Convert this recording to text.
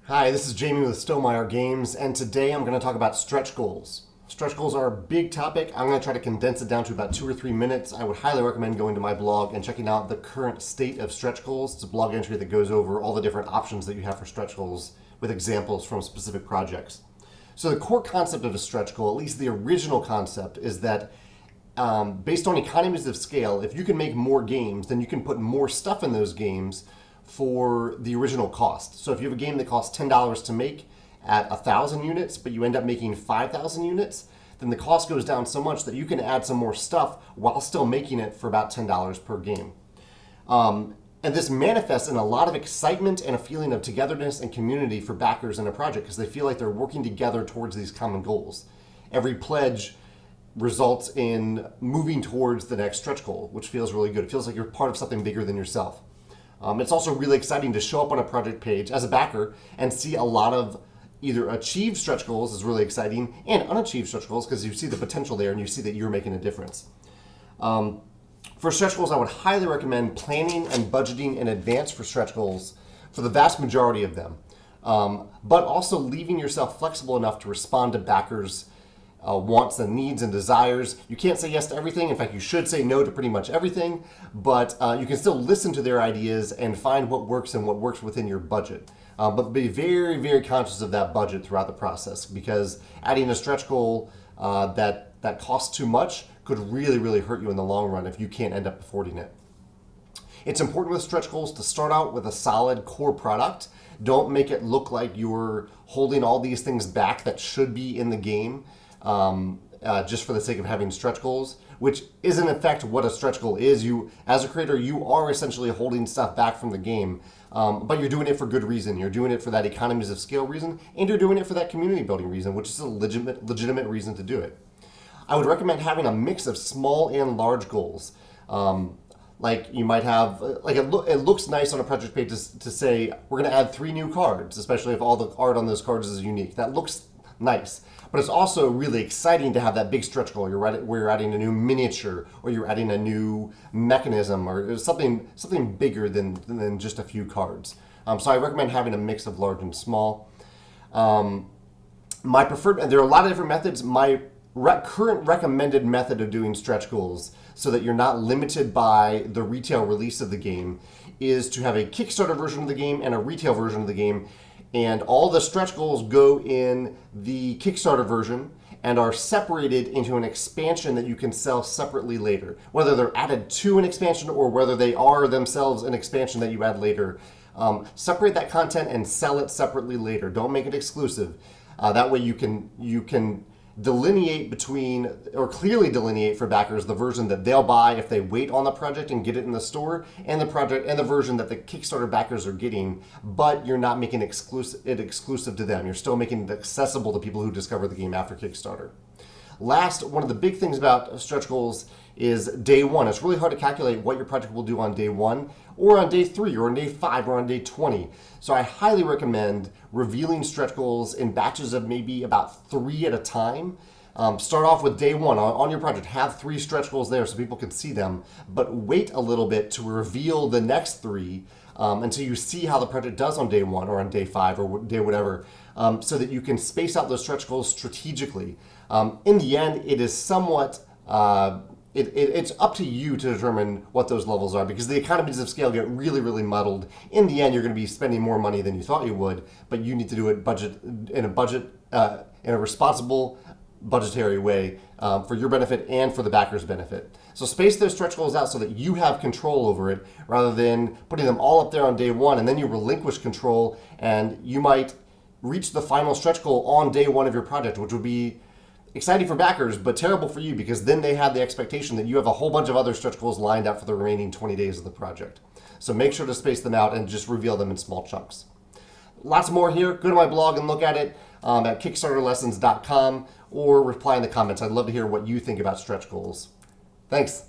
Hi, this is Jamey with Stonemaier Games, and today I'm going to talk about stretch goals. Stretch goals are a big topic. I'm going to try to condense it down to about 2 or 3 minutes. I would highly recommend going to my blog and checking out the current state of stretch goals. It's a blog entry that goes over all the different options that you have for stretch goals with examples from specific projects. So the core concept of a stretch goal, at least the original concept, is that based on economies of scale, if you can make more games, then you can put more stuff in those games for the original cost. So if you have a game that costs $10 to make at 1,000 units, but you end up making 5,000 units, then the cost goes down so much that you can add some more stuff while still making it for about $10 per game. And this manifests in a lot of excitement and a feeling of togetherness and community for backers in a project because they feel like they're working together towards these common goals. Every pledge results in moving towards the next stretch goal, which feels really good. It feels like you're part of something bigger than yourself. It's also really exciting to show up on a project page as a backer and see a lot of either achieved stretch goals is really exciting and unachieved stretch goals because you see the potential there and you see that you're making a difference. For stretch goals, I would highly recommend planning and budgeting in advance for stretch goals for the vast majority of them, but also leaving yourself flexible enough to respond to backers' wants and needs and desires. You can't say yes to everything. In fact, you should say no to pretty much everything, but you can still listen to their ideas and find what works and what works within your budget. But be very, very conscious of that budget throughout the process because adding a stretch goal that costs too much could really, really hurt you in the long run if you can't end up affording it. It's important with stretch goals to start out with a solid core product. Don't make it look like you're holding all these things back that should be in the game. Just for the sake of having stretch goals, which is in effect what a stretch goal is. You, as a creator, you are essentially holding stuff back from the game, but you're doing it for good reason. You're doing it for that economies of scale reason, and you're doing it for that community building reason, which is a legitimate reason to do it. I would recommend having a mix of small and large goals. Like you might have, like it looks nice on a project page to say, we're going to add 3 new cards, especially if all the art on those cards is unique. That looks nice. But it's also really exciting to have that big stretch goal. Where you're adding a new miniature, or you're adding a new mechanism, or something bigger than just a few cards. So I recommend having a mix of large and small. My preferred, and there are a lot of different methods. My current recommended method of doing stretch goals, so that you're not limited by the retail release of the game, is to have a Kickstarter version of the game and a retail version of the game. And all the stretch goals go in the Kickstarter version and are separated into an expansion that you can sell separately later. Whether they're added to an expansion or whether they are themselves an expansion that you add later. Separate that content and sell it separately later. Don't make it exclusive. That way you can delineate between, or clearly delineate for backers, the version that they'll buy if they wait on the project and get it in the store, and the version that the Kickstarter backers are getting, but you're not making it exclusive to them. You're still making it accessible to people who discover the game after Kickstarter. Last, one of the big things about stretch goals is day one. It's really hard to calculate what your project will do on day 1, or on day 3, or on day 5, or on day 20. So I highly recommend revealing stretch goals in batches of maybe about 3 at a time. Start off with day 1 on your project. Have 3 stretch goals there so people can see them, but wait a little bit to reveal the next 3 until you see how the project does on day 1 or on day 5 or day whatever, so that you can space out those stretch goals strategically. In the end, it is somewhat it's up to you to determine what those levels are because the economies of scale get really, really muddled. In the end, you're going to be spending more money than you thought you would, but you need to do it in a responsible budgetary way for your benefit and for the backer's benefit. So space those stretch goals out so that you have control over it rather than putting them all up there on day 1 and then you relinquish control and you might reach the final stretch goal on day 1 of your project, which would be exciting for backers, but terrible for you because then they have the expectation that you have a whole bunch of other stretch goals lined up for the remaining 20 days of the project. So make sure to space them out and just reveal them in small chunks. Lots more here. Go to my blog and look at it at kickstarterlessons.com or reply in the comments. I'd love to hear what you think about stretch goals. Thanks.